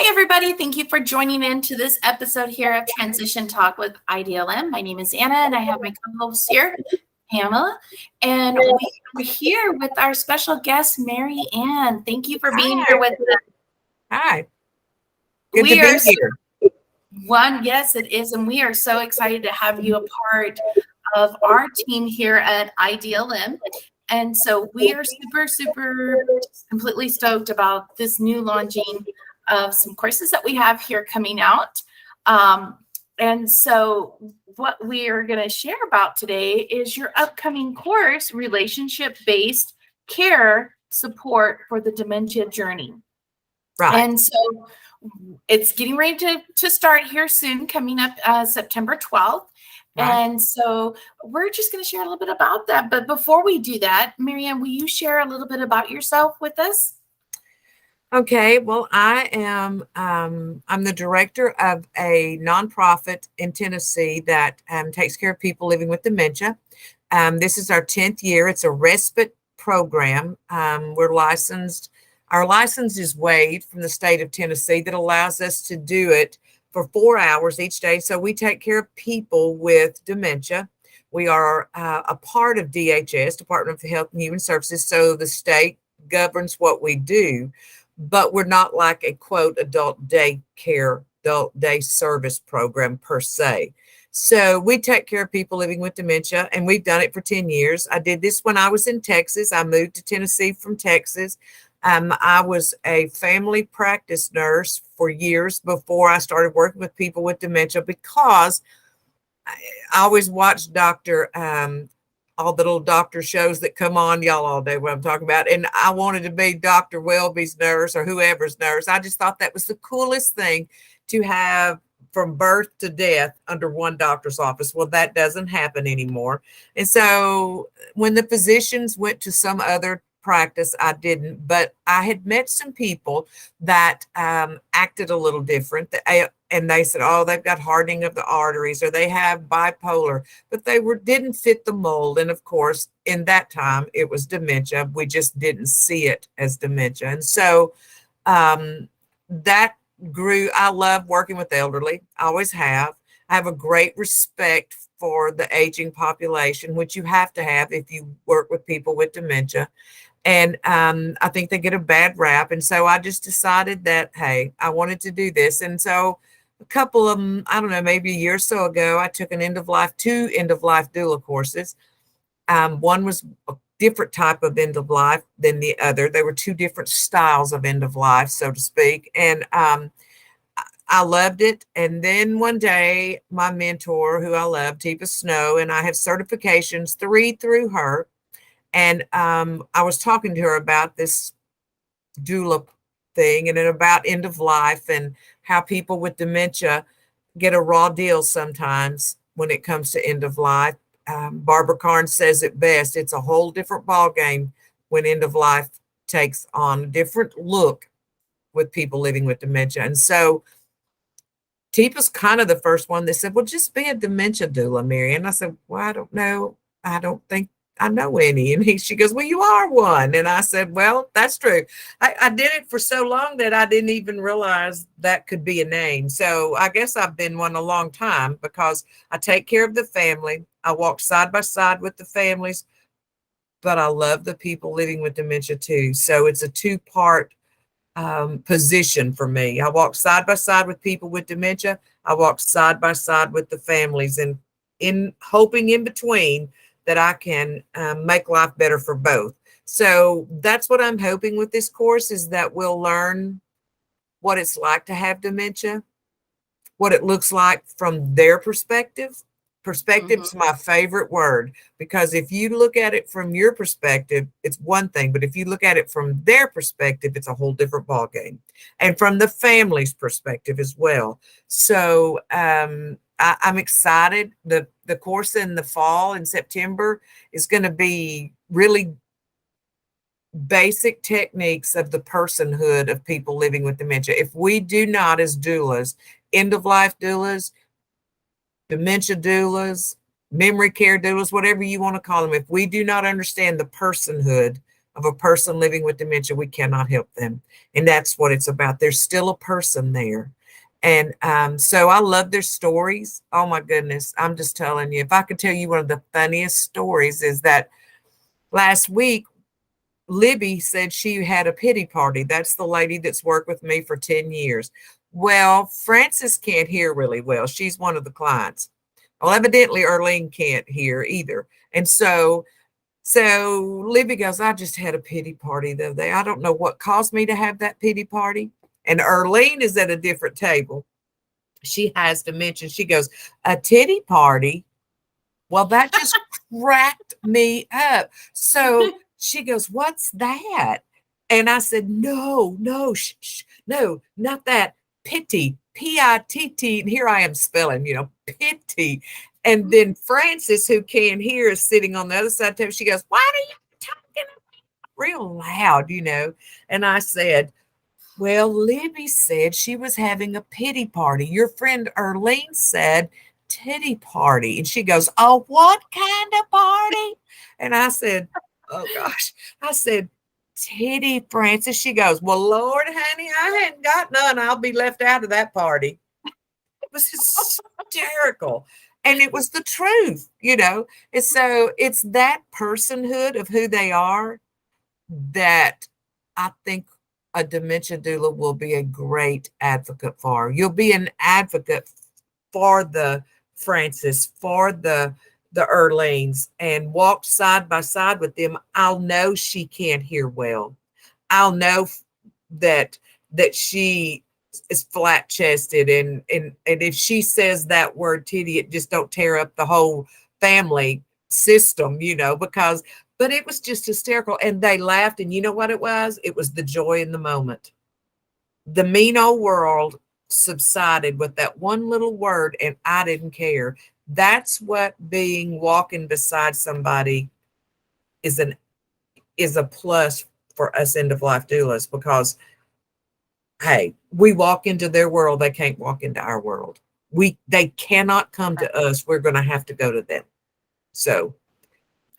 everybody. Thank you for joining in to this episode here of Transition Talk with IDLM. My name is Anna, and I have my co-host here, Pamela. And we are here with our special guest, Mary Anne. Thank you for being here with us. Hi. Good to be here. Yes, it is. And we are so excited to have you a part of our team here at IDLM. And so we are super completely stoked about this new launching of some courses that we have here coming out. And so what we are going to share about today is your upcoming course, Relationship-Based Care Support for the Dementia Journey. Right. And so it's getting ready to start here soon, coming up September 12th. Right. And so we're just going to share a little bit about that. But before we do that, Mary Anne, will you share a little bit about yourself with us? Okay, well, I'm the director of a nonprofit in Tennessee that takes care of people living with dementia. This is our 10th year. It's a respite program. We're licensed. Our license is waived from the state of Tennessee that allows us to do it for 4 hours each day. So we take care of people with dementia. We are a part of DHS, Department of Health and Human Services. So the state governs what we do. But we're not like a, quote, adult day service program per se. So we take care of people living with dementia, and we've done it for 10 years. I did this when I was in Texas. I moved to Tennessee from Texas. I was a family practice nurse for years before I started working with people with dementia, because I always watched all the little doctor shows that come on, y'all all day what I'm talking about. And I wanted to be Dr. Welby's nurse or whoever's nurse. I just thought that was the coolest thing to have from birth to death under one doctor's office. Well, that doesn't happen anymore. And so when the physicians went to some other practice, I didn't, but I had met some people that acted a little different. And they said, oh, they've got hardening of the arteries, or they have bipolar, but they didn't fit the mold. And of course, in that time, it was dementia. We just didn't see it as dementia. And so that grew. I love working with elderly. I always have. I have a great respect for the aging population, which you have to have if you work with people with dementia. And I think they get a bad rap. And so I just decided that, hey, I wanted to do this. And so a couple of them, I don't know, maybe a year or so ago, I took two end-of-life doula courses. One was a different type of end of life than the other. They were two different styles of end of life, so to speak. And I loved it. And then one day, my mentor, who I love, Tifa Snow, and I have certifications, 3 through her. And I was talking to her about this doula thing and about end of life and how people with dementia get a raw deal sometimes when it comes to end of life. Barbara Carnes says it best. It's a whole different ballgame when end of life takes on a different look with people living with dementia. And so Tifa's kind of the first one that said, well, just be a dementia doula, Mary. And I said, well, I don't know. I don't think I know any. And she goes, well, you are one. And I said, well, that's true. I did it for so long that I didn't even realize that could be a name. So I guess I've been one a long time, because I take care of the family. I walk side by side with the families, but I love the people living with dementia too. So it's a 2-part position for me. I walk side by side with people with dementia. I walk side by side with the families, and in hoping in between that I can make life better for both. So that's what I'm hoping with this course, is that we'll learn what it's like to have dementia, what it looks like from their perspective. Perspective's my favorite word, because if you look at it from your perspective, it's one thing, but if you look at it from their perspective, it's a whole different ballgame, and from the family's perspective as well. So I'm excited. The course in the fall in September is going to be really basic techniques of the personhood of people living with dementia. If we do not, as doulas, end-of-life doulas, dementia doulas, memory care doulas, whatever you want to call them, if we do not understand the personhood of a person living with dementia, we cannot help them. And that's what it's about. There's still a person there. And so I love their stories. Oh my goodness. I'm just telling you, if I could tell you one of the funniest stories is that last week, Libby said she had a pity party. That's the lady that's worked with me for 10 years. Well, Frances can't hear really well. She's one of the clients. Well, evidently Erlene can't hear either. And so Libby goes, I just had a pity party the other day. I don't know what caused me to have that pity party. And Erlene is at a different table. She has dementia. She goes, a titty party? Well, that just cracked me up. So she goes, what's that? And I said, no, no, not that. Pity, P-I-T-T. And here I am spelling, pity. And then Frances, who can't hear, is sitting on the other side of the table. She goes, why are you talking real loud, And I said, well, Libby said she was having a pity party. Your friend Erlene said titty party. And she goes, oh, what kind of party? And I said, oh gosh. I said, titty, Frances. She goes, well, Lord, honey, I hadn't got none. I'll be left out of that party. It was hysterical. And it was the truth, And so it's that personhood of who they are that I think a dementia doula will be a great advocate for. You'll be an advocate for the Frances, for the Erlings, and walk side by side with them. I'll know she can't hear well. I'll know that she is flat chested, and if she says that word titty, it just don't tear up the whole family system, because but it was just hysterical. And they laughed. And you know what it was? It was the joy in the moment. The mean old world subsided with that one little word, and I didn't care. That's what walking beside somebody is a plus for us end of life doulas, because hey, we walk into their world, they can't walk into our world. They cannot come to us. We're going to have to go to them. So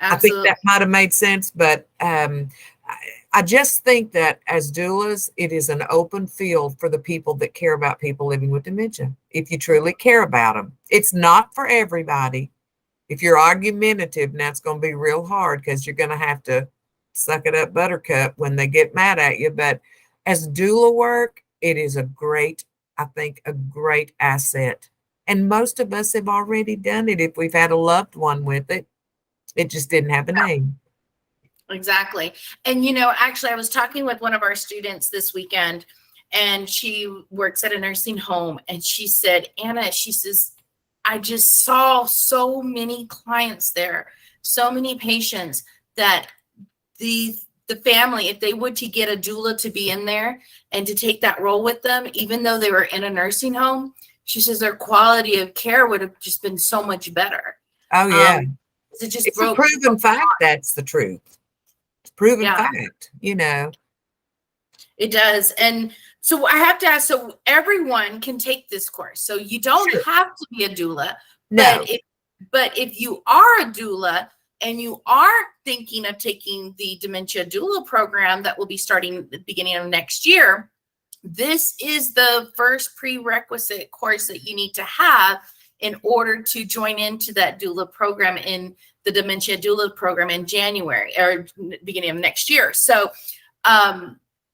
Absolutely. I think that might have made sense, but I just think that as doulas, it is an open field for the people that care about people living with dementia. If you truly care about them, it's not for everybody. If you're argumentative, that's going to be real hard, because you're going to have to suck it up, buttercup, when they get mad at you. But as doula work, it is I think, a great asset. And most of us have already done it if we've had a loved one with it. It just didn't have a name. Exactly. And, actually, I was talking with one of our students this weekend, and she works at a nursing home. And she said, Anna, she says, I just saw so many clients there, so many patients, that the family, if they would to get a doula to be in there and to take that role with them, even though they were in a nursing home, she says their quality of care would have just been so much better. Oh, yeah. It's a proven fact. That's the truth. It's proven fact, It does. And so I have to ask, so everyone can take this course. So you don't have to be a doula. No. But if you are a doula and you are thinking of taking the Dementia Doula Program that will be starting at the beginning of next year, this is the first prerequisite course that you need to have in order to join into that doula program in the Dementia Doula Program in January or beginning of next year. So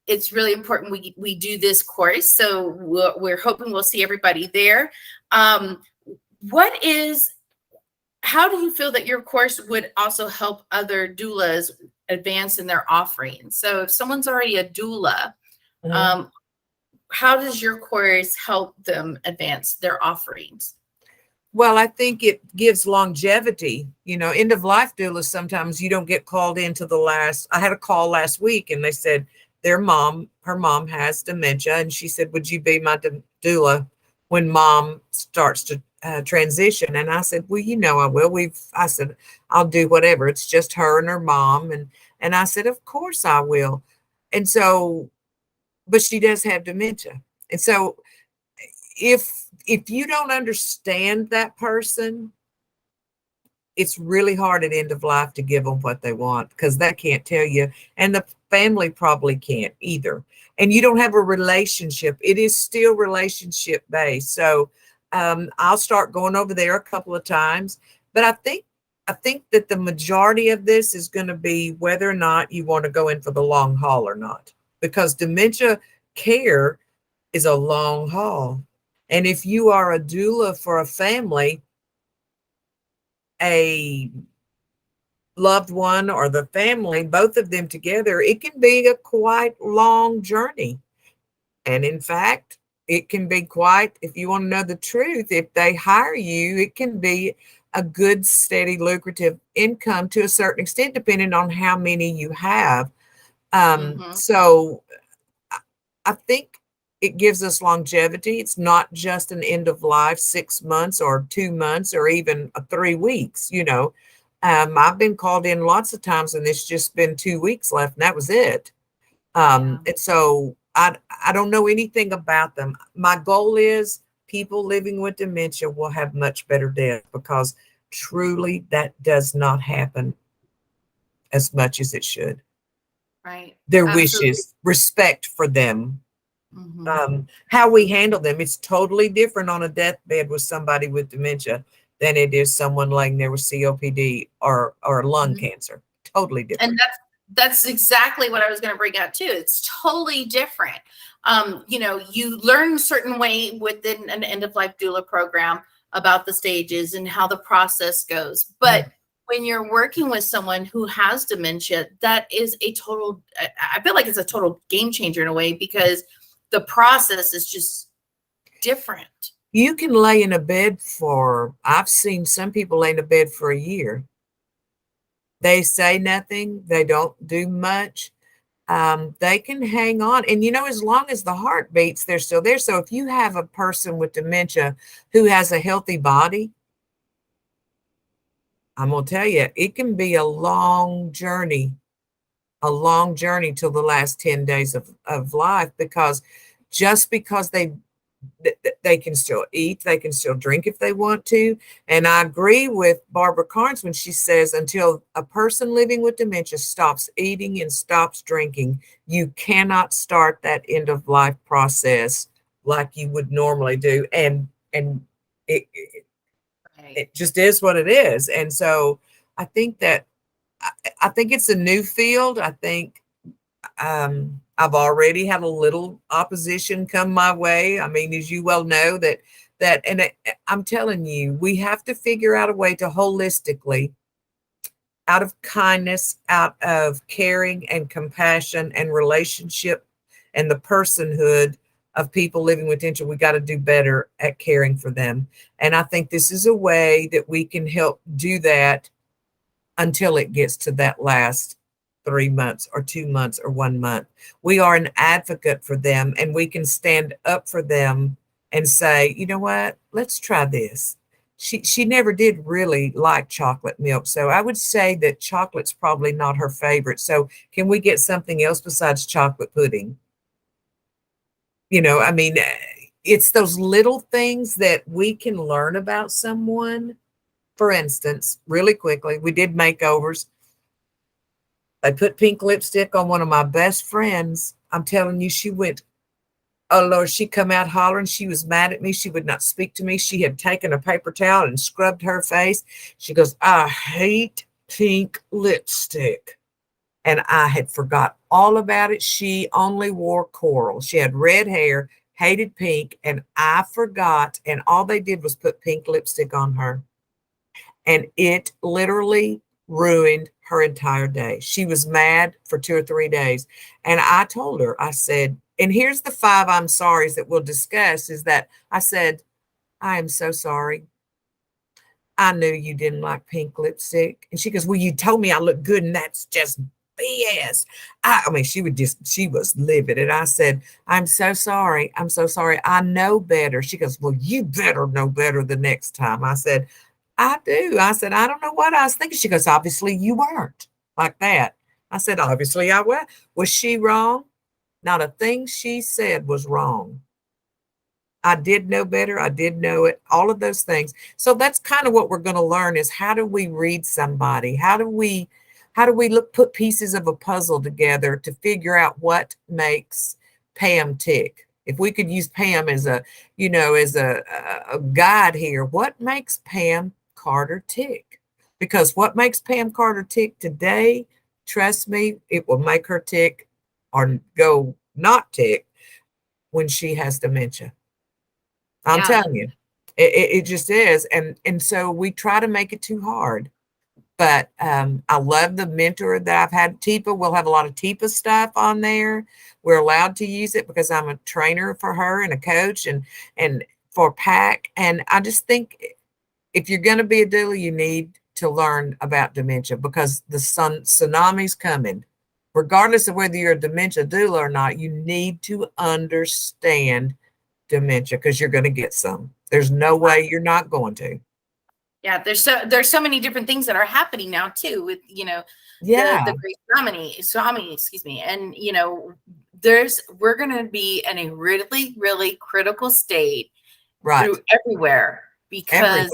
it's really important we do this course. So we're hoping we'll see everybody there. How do you feel that your course would also help other doulas advance in their offerings? So if someone's already a doula, how does your course help them advance their offerings? Well, I think it gives longevity. End of life doulas, sometimes you don't get called into I had a call last week, and they said her mom has dementia. And she said, would you be my doula when mom starts to transition? And I said, well, I will. I said, I'll do whatever. It's just her and her mom. And I said, of course I will. And so, but she does have dementia. And so if you don't understand that person, it's really hard at end of life to give them what they want because they can't tell you, and the family probably can't either. And you don't have a relationship. It is still relationship based. So I'll start going over there a couple of times, but I think that the majority of this is going to be whether or not you want to go in for the long haul or not, because dementia care is a long haul. And if you are a doula for a family, a loved one or the family, both of them together, it can be a quite long journey. And in fact, it can be quite, if you want to know the truth, if they hire you, it can be a good, steady, lucrative income to a certain extent, depending on how many you have. Mhm. So I think it gives us longevity. It's not just an end of life, 6 months or 2 months or even 3 weeks, you know. I've been called in lots of times and it's just been 2 weeks left and that was it. Yeah. And so I don't know anything about them. My goal is people living with dementia will have much better death, because truly that does not happen as much as it should. Right. Their Absolutely. wishes, respect for them, Mhm. how we handle them. It's totally different on a deathbed with somebody with dementia than it is someone laying there with COPD or lung Mhm. cancer. Totally And different. that's exactly what I was going to bring out too. It's totally different. You learn a certain way within an end of life doula program about the stages and how the process goes. But Mhm. when you're working with someone who has dementia, that is a total, I feel like it's a total game changer in a way, because the process is just different. You can lay in a bed for, I've seen some people lay in a bed for a year. They say nothing, they don't do much. They can hang on. And, you know, as long as the heart beats, they're still there. So if you have a person with dementia who has a healthy body, I'm going to tell you, it can be a long journey till the last 10 days of life, because just because they can still eat, they can still drink if they want to. And I agree with Barbara Carnes when she says until a person living with dementia stops eating and stops drinking, you cannot start that end of life process like you would normally do. And it, it, Right. it just is what it is. And so I think that I think it's a new field. I think I've already had a little opposition come my way. I mean, as you well know, I'm telling you, we have to figure out a way to holistically, out of kindness, out of caring and compassion and relationship and the personhood of people living with dementia, we got to do better at caring for them. And I think this is a way that we can help do that until it gets to that last 3 months or 2 months or 1 month. We are an advocate for them, and we can stand up for them and say, you know what, let's try this. She never did really like chocolate milk. So I would say that chocolate's probably not her favorite. So can we get something else besides chocolate pudding? You know, I mean, it's those little things that we can learn about someone. For instance, really quickly, we did makeovers. They put pink lipstick on one of my best friends. I'm telling you, she went, oh Lord, she come out hollering. She was mad at me. She would not speak to me. She had taken a paper towel and scrubbed her face. She goes, I hate pink lipstick. And I had forgot all about it. She only wore coral. She had red hair, hated pink, and I forgot. And all they did was put pink lipstick on her. And it literally ruined her entire day. She was mad for 2 or 3 days. And I told her, I said, and here's the 5 I'm sorries that we'll discuss, is that I said, I am so sorry. I knew you didn't like pink lipstick. And she goes, well, you told me I look good, and that's just BS. I mean, she was livid. And I said, I'm so sorry. I'm so sorry. I know better. She goes, well, you better know better the next time. I said, I do. I said, I don't know what I was thinking. She goes, obviously you weren't, like that. I said, obviously I was. Was she wrong? Not a thing she said was wrong. I did know better. I did know it, all of those things. So that's kind of what we're going to learn is how do we read somebody? How do we put pieces of a puzzle together to figure out what makes Pam tick? If we could use Pam as a guide here, what makes Pam Carter tick? Because what makes Pam Carter tick today, trust me, it will make her tick or go not tick when she has dementia. I'm Yeah. telling you, it just is. And so we try to make it too hard. But I love the mentor that I've had. Tipa, we'll have a lot of Tipa stuff on there. We're allowed to use it because I'm a trainer for her and a coach and for PAC. And I just think if you're going to be a doula, you need to learn about dementia because the tsunami's coming. Regardless of whether you're a dementia doula or not, you need to understand dementia because you're going to get some. There's no way you're not going to. Yeah, there's so many different things that are happening now too with the great tsunami, excuse me, and we're going to be in a really really critical state through everywhere because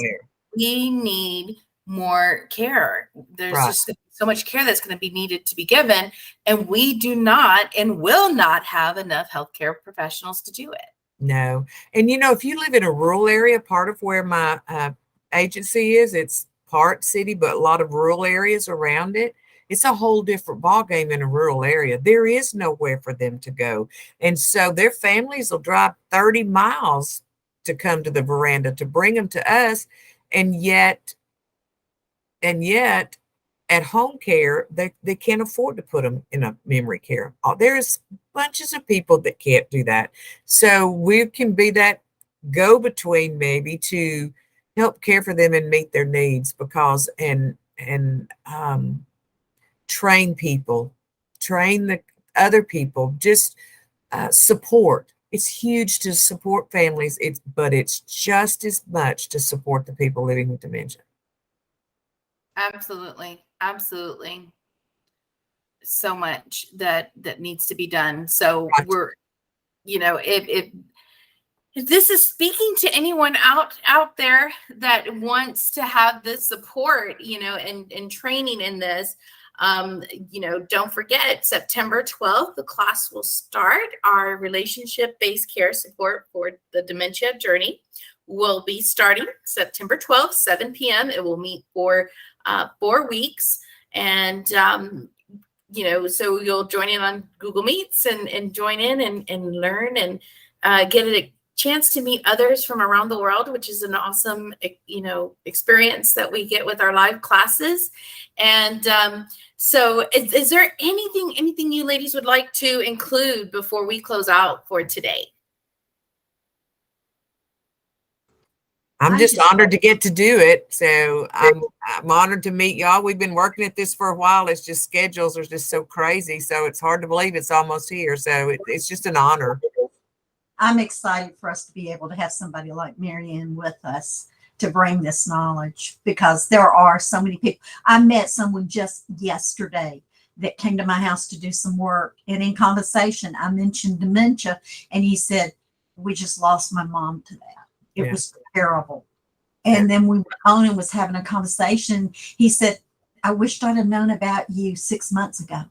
we need more care. There's just so much care that's going to be needed to be given, and we do not and will not have enough healthcare professionals to do it. No. And if you live in a rural area, part of where my agency is, it's part city, but a lot of rural areas around it. It's a whole different ballgame in a rural area. There is nowhere for them to go. And so their families will drive 30 miles to come to the veranda to bring them to us. And yet at home care, they can't afford to put them in a memory care. There's bunches of people that can't do that. So we can be that go-between maybe to help care for them and meet their needs because and train people, train the other people, just support. It's huge to support families, but it's just as much to support the people living with dementia. Absolutely. Absolutely. So much that needs to be done. So we're, if this is speaking to anyone out there that wants to have this support, and training in this, don't forget September 12th, the class will start. Our relationship-based care support for the Dementia Journey will be starting September 12th, 7 p.m. It will meet for 4 weeks. And, so you'll join in on Google Meets and join in and learn and get a chance to meet others from around the world, which is an awesome, experience that we get with our live classes. And so is there anything you ladies would like to include before we close out for today? I'm just honored to get to do it. So I'm honored to meet y'all. We've been working at this for a while. It's just schedules are just so crazy. So it's hard to believe it's almost here. So it's just an honor. I'm excited for us to be able to have somebody like Mary Anne with us to bring this knowledge because there are so many people. I met someone just yesterday that came to my house to do some work. And in conversation, I mentioned dementia. And he said, we just lost my mom to that. It was terrible. And then we went on and was having a conversation. He said, I wished I'd have known about you 6 months ago.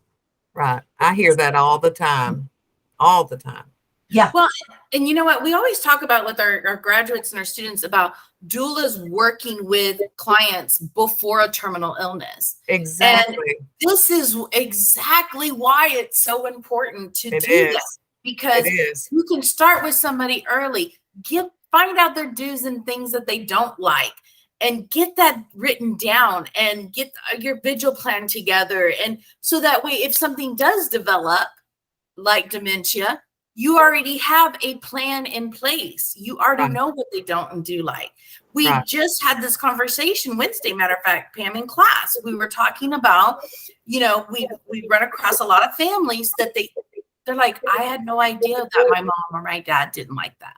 Right. I hear that all the time. All the time. Yeah. Well, and you know what? We always talk about with our graduates and our students about doulas working with clients before a terminal illness. Exactly. And this is exactly why it's so important to do that. Because you can start with somebody early, find out their do's and things that they don't like, and get that written down and get your vigil plan together. And so that way, if something does develop like dementia, you already have a plan in place. You already know what they don't and do like. We just had this conversation Wednesday, matter of fact, Pam, in class. We were talking about, we run across a lot of families that they're like, I had no idea that my mom or my dad didn't like that.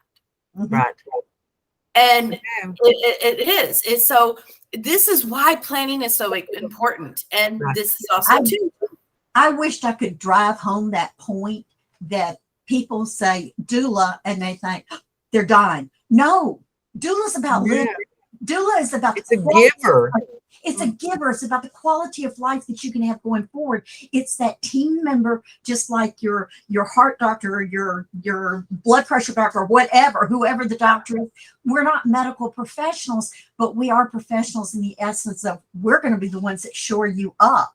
Right. And it is. And so this is why planning is so important. And this is also too. I wished I could drive home that point that people say doula and they think they're dying. No, doula's about Yeah. living. Doula is about It's a giver. It's a giver. It's about the quality of life that you can have going forward. It's that team member, just like your heart doctor or your blood pressure doctor or whatever, whoever the doctor is. We're not medical professionals, but we are professionals in the essence of we're going to be the ones that shore you up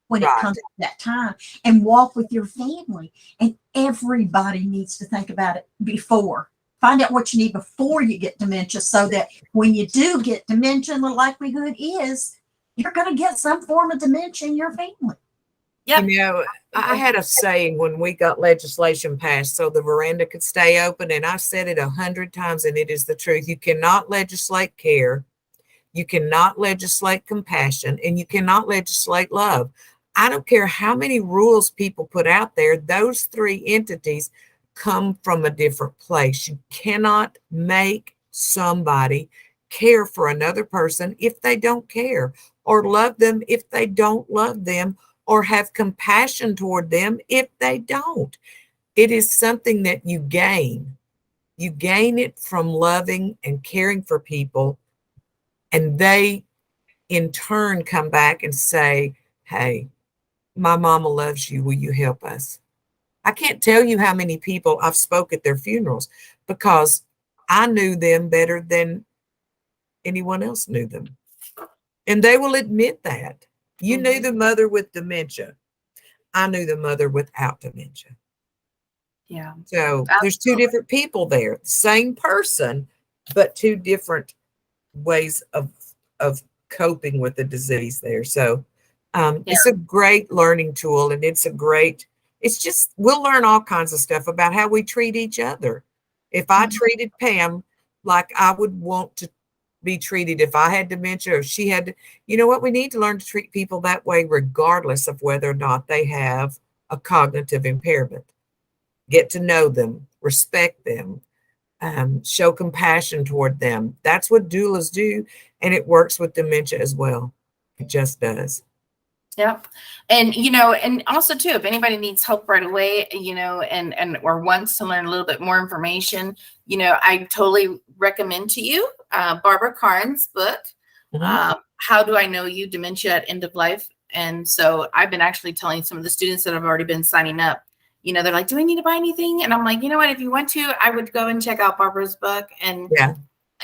when it Right. comes to that time and walk with your family. And everybody needs to think about it before. Find out what you need before you get dementia so that when you do get dementia, the likelihood is you're going to get some form of dementia in your family. Yep. You know, I had a saying when we got legislation passed so the veranda could stay open, and I said it 100 times, and it is the truth. You cannot legislate care, you cannot legislate compassion, and you cannot legislate love. I don't care how many rules people put out there, those three entities come from a different place. You cannot make somebody care for another person if they don't care, or love them if they don't love them, or have compassion toward them if they don't. It is something that you gain. You gain it from loving and caring for people, and they in turn come back and say, hey, my mama loves you. Will you help us? I can't tell you how many people I've spoke at their funerals because I knew them better than anyone else knew them. And they will admit that. You knew the mother with dementia. I knew the mother without dementia. Yeah. So there's two different people there, same person, but two different ways of coping with the disease there. So it's a great learning tool, and it's just, we'll learn all kinds of stuff about how we treat each other. If I treated Pam like I would want to be treated if I had dementia or she had, you know what, we need to learn to treat people that way regardless of whether or not they have a cognitive impairment. Get to know them, respect them, show compassion toward them. That's what doulas do, and it works with dementia as well. It just does. Yep. And, you know, and also too, if anybody needs help right away, you know, and or wants to learn a little bit more information, you know, I totally recommend to you Barbara Karn's book, How Do I Know You? Dementia at End of Life. And so I've been actually telling some of the students that have already been signing up, you know, they're like, do I need to buy anything? And I'm like, you know what, if you want to, I would go and check out Barbara's book and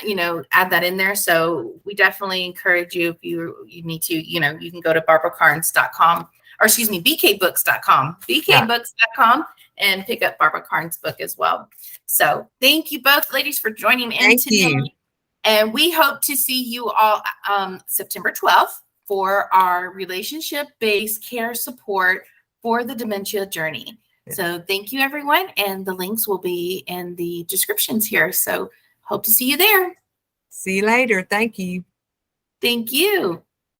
you know, add that in there. So we definitely encourage you, if you need to, you know, you can go to barbarakarns.com, or excuse me, bkbooks.com, bkbooks.com, and pick up Barbara Karn's book as well. So thank you both ladies for joining in today. And we hope to see you all September 12th for our relationship-based care support for the Dementia Journey. So thank you, everyone. And the links will be in the descriptions here. So hope to see you there. See you later. Thank you. Thank you.